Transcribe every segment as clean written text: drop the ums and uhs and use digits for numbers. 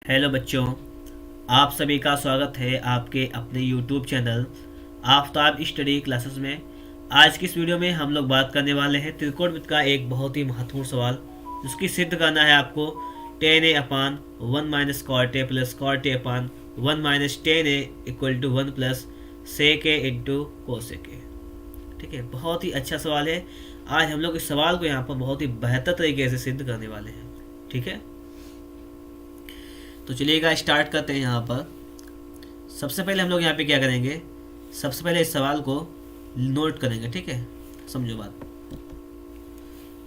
Hello बच्चों, आप सभी का स्वागत है आपके अपने YouTube channel Aftab study classes में। आज की इस वीडियो में हम लोग बात करने वाले हैं त्रिकोणमिति का एक बहुत ही महत्वपूर्ण सवाल, जिसकी सिद्ध करना है आपको tan A upon one minus cot A plus cot A upon one minus tan A equal to one plus sec A into cosec A. ठीक है, बहुत ही अच्छा सवाल है। आज हम लोग इस सवाल को यहाँ पर बहुत ही बेहतर तरीके से सिद्ध करने वाले हैं। ठीक है, तो चलिएगा स्टार्ट करते हैं। यहाँ पर सबसे पहले हम लोग यहाँ पे क्या करेंगे, सबसे पहले इस सवाल को नोट करेंगे। ठीक है, समझो बात,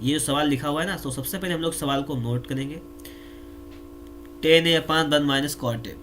ये जो सवाल लिखा हुआ है ना, तो सबसे पहले हम लोग सवाल को नोट करेंगे। Tan A upon one minus cot A,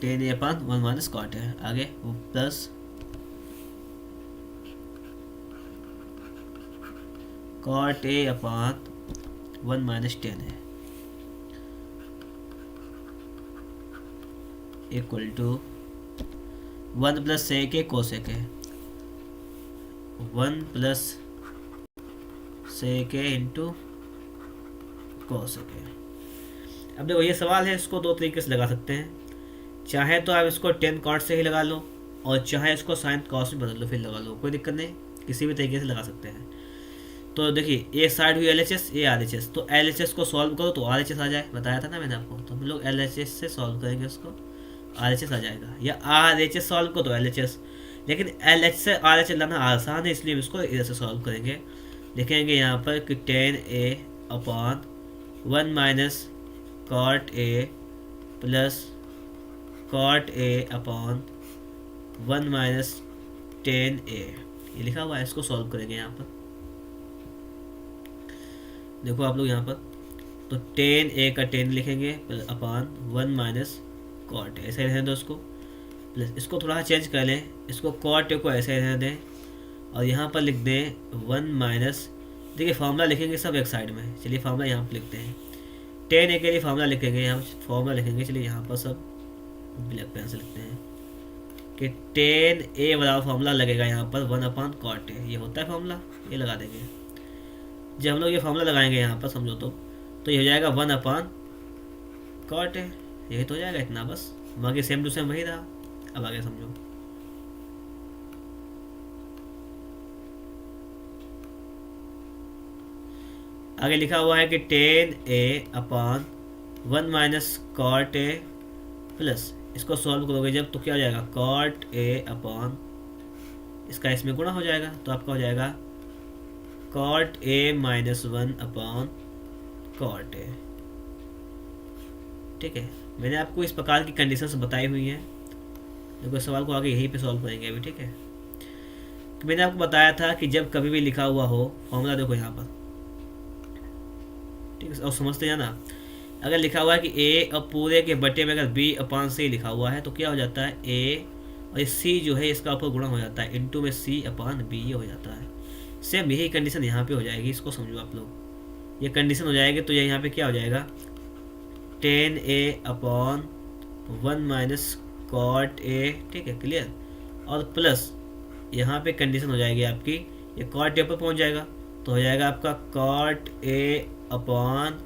tan A upon one minus cot A, आगे plus cot A upon one minus tan है equal to one plus sec A cosec है, one plus sec A into cosec है। अब देखो ये सवाल है, इसको दो तरीके से लगा सकते हैं। चाहे तो आप इसको टेन कॉट से ही लगा लो और चाहे इसको साइन कॉस में बदल लो, फिर लगा लो, कोई दिक्कत नहीं, किसी भी तरीके से लगा सकते हैं। तो देखिए ये साइड हुई एल एच एस, ये आर एच एस, तो एल एच एस को सॉल्व करो तो आर एच एस आ जाए, बताया था ना मैंने आपको। तो हम लोग एल एच एस से सॉल्व करेंगे, उसको आर एच एस आ जाएगा, या आर एच एस सॉल्व करो तो एल एच एस, लेकिन एल एच से आर एच एस लाना आसान है, इसलिए हम इसको इधर से सॉल्व करेंगे। लिखेंगे यहाँ पर कि tan A upon one minus cot A plus cot A upon one minus tan A, ये लिखा हुआ है, इसको सॉल्व करेंगे यहाँ पर। देखो आप लोग यहाँ पर, तो टेन ए का टेन लिखेंगे अपान वन माइनस कॉट, ऐसे रहने दो उसको, प्लस इसको थोड़ा चेंज कर लें, इसको कॉट ए को ऐसे रहने दें और यहाँ पर लिख दें वन माइनस, देखिए फार्मूला लिखेंगे सब एक साइड में। चलिए फार्मूला यहाँ पर लिखते हैं, टेन ए के लिए फार्मूला लिखेंगे, यहाँ फार्मूला लिखेंगे। चलिए यहाँ पर सब ब्लैक पेन से लिखते हैं कि टेन ए वाला फार्मूला लगेगा यहाँ पर वन अपान कॉट ए, ये होता है फार्मूला, ये लगा देंगे। जब हम लोग ये फार्मूला लगाएंगे यहाँ पर समझो तो ये हो जाएगा वन अपान कॉट है, यही तो हो जाएगा इतना बस, बाकी सेम टू सेम वही रहा। अब आगे समझो, आगे लिखा हुआ है कि tan A upon one minus cot A plus, इसको सॉल्व करोगे जब तो क्या हो जाएगा, कॉट ए अपान इसका इसमें गुणा हो जाएगा, तो आपका हो जाएगा cot A minus one upon cot A. ठीक है, मैंने आपको इस प्रकार की कंडीशंस बताई हुई हैं, देखो सवाल को आगे यहीं पे सॉल्व करेंगे अभी। ठीक है, तो मैंने आपको बताया था कि जब कभी भी लिखा हुआ हो फॉर्मूला, देखो यहाँ पर, ठीक है, और समझते जाना। अगर लिखा हुआ है कि ए और पूरे के बटे में अगर बी अपान सी लिखा हुआ है तो क्या हो जाता है, ए और सी जो है इसका ऊपर गुणा हो जाता है, इंटू में सी अपान बी, ये हो जाता है। सेम यही कंडीशन यहाँ पे हो जाएगी, इसको समझो आप लोग, ये कंडीशन हो जाएगी तो ये यहाँ पे क्या हो जाएगा, tan A upon one minus cot A. ठीक है, क्लियर, और प्लस यहाँ पे कंडीशन हो जाएगी आपकी, ये कॉट ए पर पहुँच जाएगा तो हो जाएगा आपका cot A upon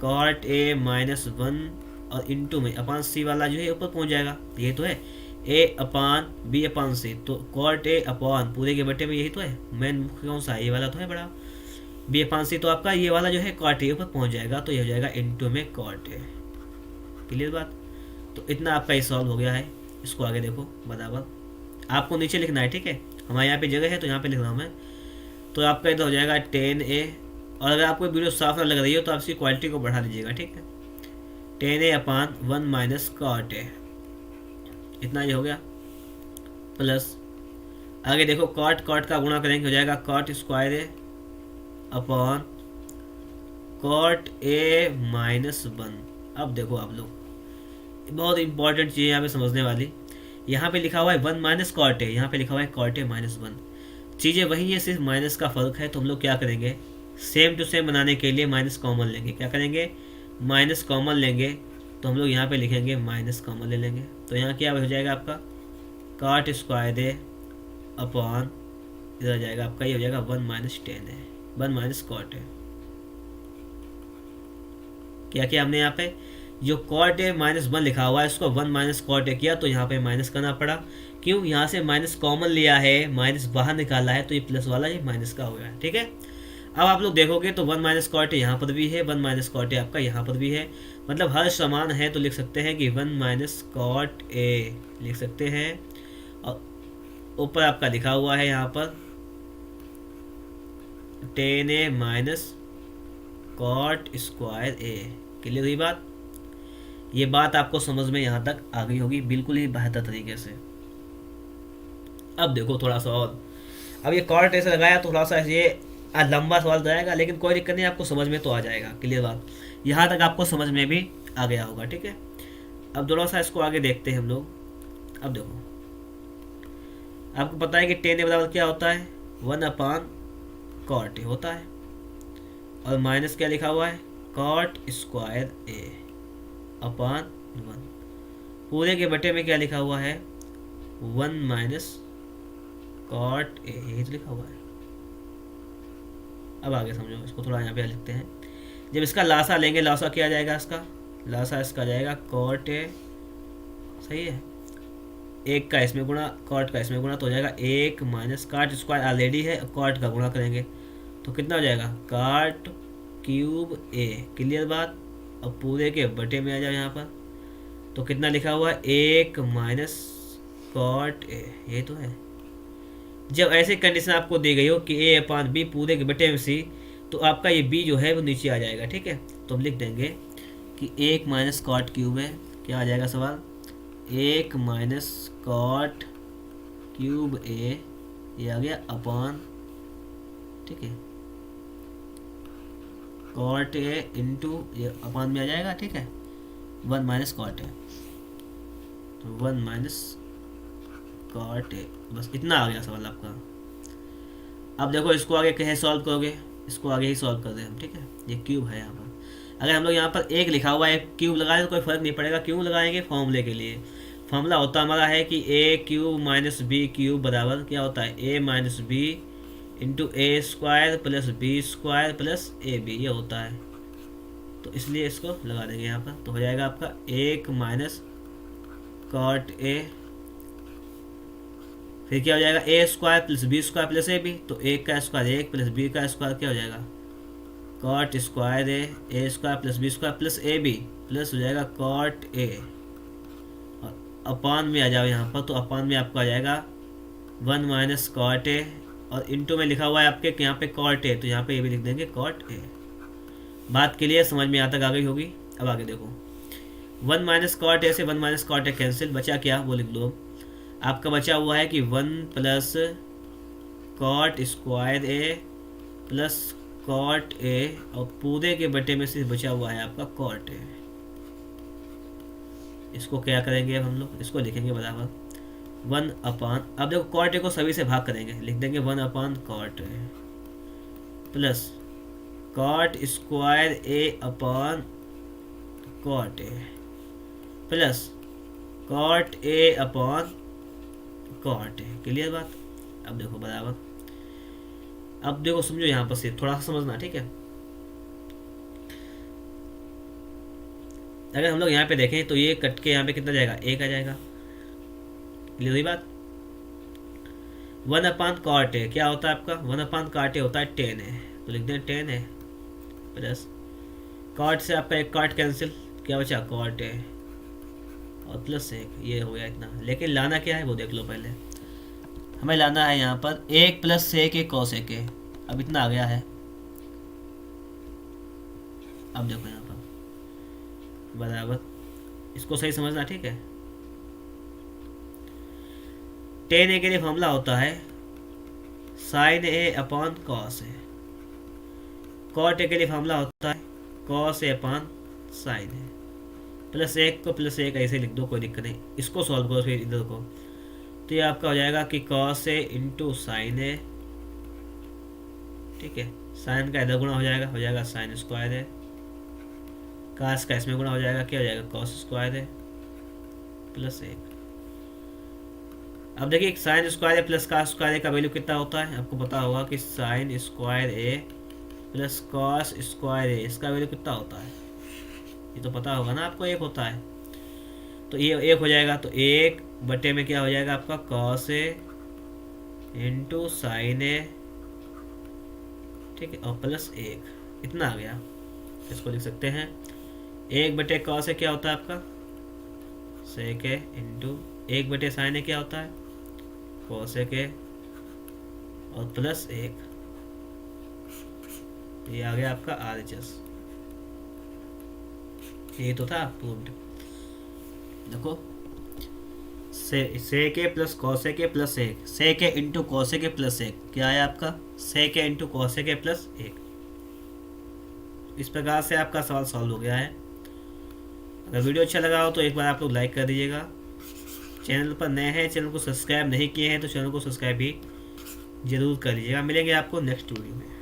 cot A minus one, और इंटू में अपान सी वाला जो है ऊपर पहुँच जाएगा, ये तो है ए अपान बी अपान सी, तो कॉट ए अपॉन पूरे के बटे में, यही तो है मेन मुख्य कौन सा है, ये वाला तो है बड़ा, बी अपान सी, तो आपका ये वाला जो है कॉट ए ऊपर पहुंच जाएगा, तो ये हो जाएगा इंटू में कॉट ए। क्लियर बात, तो इतना आपका ये सॉल्व हो गया है। इसको आगे देखो बराबर, आपको नीचे लिखना है। ठीक है, हमारे यहाँ पे जगह है तो यहाँ पे लिख रहा हूँ मैं, तो आपका इधर हो जाएगा टेन ए, और अगर आपको वीडियो साफ ना लग रही हो तो आप इसकी क्वालिटी को बढ़ा लीजिएगा। ठीक है, tan A upon one minus cot A, इतना ये हो गया, प्लस आगे देखो कॉट कॉट का गुणा करेंगे, हो जाएगा cot square A upon cot A minus one. अब देखो आप लोग, बहुत इंपॉर्टेंट चीज़ यहाँ पे समझने वाली, यहाँ पे लिखा हुआ है वन माइनस कॉट ए, यहाँ पे लिखा हुआ है कॉट ए माइनस वन, चीज़ें वही है, सिर्फ माइनस का फर्क है। तो हम लोग क्या करेंगे, सेम टू सेम बनाने के लिए माइनस कॉमन लेंगे, क्या करेंगे, माइनस कॉमन लेंगे, तो हम लोग यहाँ पे लिखेंगे माइनस कॉमन ले लेंगे, तो यहाँ क्या हो जाएगा आपका कॉट स्क्वायर ए अपॉन इधर आ जाएगा आपका, ये हो जाएगा 1 माइनस टेन है, 1 माइनस कॉट है। क्या किया हमने यहाँ पे, जो कॉट है -1 लिखा हुआ है उसको 1 माइनस कॉट है किया, तो यहाँ पे माइनस करना पड़ा। क्यों, यहाँ से माइनस कॉमन लिया है, माइनस बाहर निकाला है, तो ये प्लस वाला ये माइनस का हो गया, ठीक है। अब आप लोग देखोगे तो 1 माइनस कॉट यहाँ पर भी है, 1 माइनस कॉट ए आपका यहाँ पर भी है, मतलब हर समान है, तो लिख सकते हैं कि 1 माइनस कॉट ए लिख सकते हैं। और ऊपर आपका लिखा हुआ है यहाँ पर टेन ए माइनस कॉट स्क्वायर ए। क्लियर हुई बात, ये बात आपको समझ में यहाँ तक आ गई होगी बिल्कुल ही बेहतर तरीके से। अब देखो थोड़ा सा और, अब ये कॉट ऐसे लगाया तो थोड़ा सा ये लंबा सवाल जाएगा, लेकिन कोई दिक्कत नहीं, आपको समझ में तो आ जाएगा। क्लियर बात, यहाँ तक आपको समझ में भी आ गया होगा, ठीक है। अब थोड़ा सा इसको आगे देखते हैं हम लोग। अब देखो आपको पता है कि टेन ए बराबर क्या होता है, 1 अपान कॉट ए होता है, और माइनस क्या लिखा हुआ है, कॉट स्क्वायर ए अपान 1। पूरे के बटे में क्या लिखा हुआ है, 1 माइनस कॉट ए, यही तो लिखा हुआ है। अब आगे समझो इसको, थोड़ा यहाँ पे लिखते हैं। जब इसका लासा लेंगे, लासा क्या आ जाएगा, इसका लासा इसका आ जाएगा कॉट ए, सही है, एक का इसमें गुणा, कॉट का इसमें गुणा, तो हो जाएगा 1 माइनस काट स्क्वायर ऑलरेडी है, कॉट का गुणा करेंगे तो कितना हो जाएगा, काट क्यूब ए। क्लियर बात। अब पूरे के बटे में आ जाओ यहाँ पर, तो कितना लिखा हुआ है, 1 माइनस कॉट ए, ये तो है। जब ऐसी कंडीशन आपको दी गई हो कि ए अपान बी पूरे के बटे में सी, तो आपका ये बी जो है वो नीचे आ जाएगा, ठीक है। तो हम लिख देंगे कि 1 माइनस कॉट क्यूब है, क्या आ जाएगा सवाल, 1 माइनस कॉट क्यूब ए, ये आ गया अपान, ठीक है, कॉट ए इंटू ये अपान में आ जाएगा, ठीक है, 1 माइनस कॉट ए, तो 1 माइनस कॉट ए, बस इतना आ गया सवाल आपका। अब देखो इसको आगे कैसे सॉल्व करोगे, इसको आगे ही सॉल्व कर दे हम, ठीक है। ये क्यूब है यहाँ पर, अगर हम लोग यहाँ पर एक लिखा हुआ है क्यूब लगाए तो कोई फर्क नहीं पड़ेगा, क्यों लगाएंगे, फॉर्मूले के लिए। फॉर्मूला होता हमारा है कि A cube minus B cube बराबर क्या होता है, A minus B into A square plus B square plus A B, ये होता है। तो इसलिए इसको लगा देंगे यहाँ पर, तो हो जाएगा आपका 1 माइनस कॉट ए, फिर क्या हो जाएगा, A square plus B square plus A B, तो 1 का स्क्वायर 1 प्लस बी का स्क्वायर क्या हो जाएगा, cot square A square plus B square plus A B, plus हो जाएगा कॉट ए, और अपान में आ जाओ यहाँ पर, तो अपान में आपको आ जाएगा 1 माइनस कॉट ए, और इंटू में लिखा हुआ है आपके यहाँ पे कॉट ए, तो यहाँ पे ये भी लिख देंगे कॉट ए। बात के लिए समझ में यहाँ तक आ गई होगी। अब आगे देखो, 1 माइनस कॉट ए से 1 माइनस कॉट ए कैंसिल, बचा क्या वो लिख लो, आपका बचा हुआ है कि 1 plus cot square A plus cot A, और पूरे के बटे में सिर्फ बचा हुआ है आपका कॉट ए। इसको क्या करेंगे अब हम लोग, इसको लिखेंगे बराबर 1 अपान, अब देखो कॉट ए को सभी से भाग करेंगे, लिख देंगे 1 upon cot A plus cot square A upon cot A plus cot A upon cot A. Clear बात। अब देखो बराबर, अब देखो समझो यहाँ पर से थोड़ा सा समझना, ठीक है। अगर हम लोग यहाँ पे देखें तो ये कट के यहाँ पे कितना जाएगा, 1 आ जाएगा। क्लियर हुई बात। 1 अपान कॉट ए क्या होता है आपका, 1 अपान कॉट ए होता है 10 है, तो लिख दें 10 है प्लस कॉट से आपका एक कॉट कैंसिल, क्या बचा कॉट ए, और प्लस 1, ये हो गया इतना। लेकिन लाना क्या है वो देख लो पहले, हमें लाना है यहाँ पर 1 plus sec A cos A के, अब इतना आ गया है। अब देखो यहाँ पर बराबर, इसको सही समझना, ठीक है। 10 ए के लिए फॉर्मूला होता है sin A upon cos A, cot A के लिए फॉर्मूला होता है cos A upon sin A, plus 1 को प्लस 1 ऐसे लिख दो, कोई दिक्कत नहीं। इसको सॉल्व करो फिर इधर को, तो ये आपका हो जाएगा कि कॉस ए इंटू साइन ए, ठीक है, साइन का इधर गुणा हो जाएगा साइन स्क्वायर है, कास का इसमें गुणा हो जाएगा, क्या हो जाएगा कॉस स्क्वायर है प्लस 1। अब देखिए साइन स्क्वायर ए प्लस का स्क्वायर ए का वैल्यू कितना होता है, आपको पता होगा कि sine square A plus cos square ए इसका वैल्यू कितना होता है, ये तो पता होगा ना आपको, एक होता है। तो ये एक हो जाएगा, तो एक बटे में क्या हो जाएगा आपका कॉस ए इंटू साइन ए, ठीक है, और प्लस एक, इतना आ गया। इसको लिख सकते हैं एक बटे कॉस ए क्या होता है आपका सेक ए इंटू एक बटे साइन ए क्या होता है कोसेक ए और प्लस एक, ये आ गया आपका RHS। ये तो था प्रूव्ड। देखो सेक ए प्लस कोसेक ए प्लस एक, सेक A into cosec A plus एक, क्या है आपका सेक A into cosec A plus एक। इस प्रकार से आपका सवाल सॉल्व हो गया है। अगर वीडियो अच्छा लगा हो तो एक बार आप लोग लाइक कर दीजिएगा। चैनल पर नए हैं, चैनल को सब्सक्राइब नहीं किए हैं तो चैनल को सब्सक्राइब भी जरूर कर लीजिएगा। मिलेंगे आपको नेक्स्ट वीडियो में।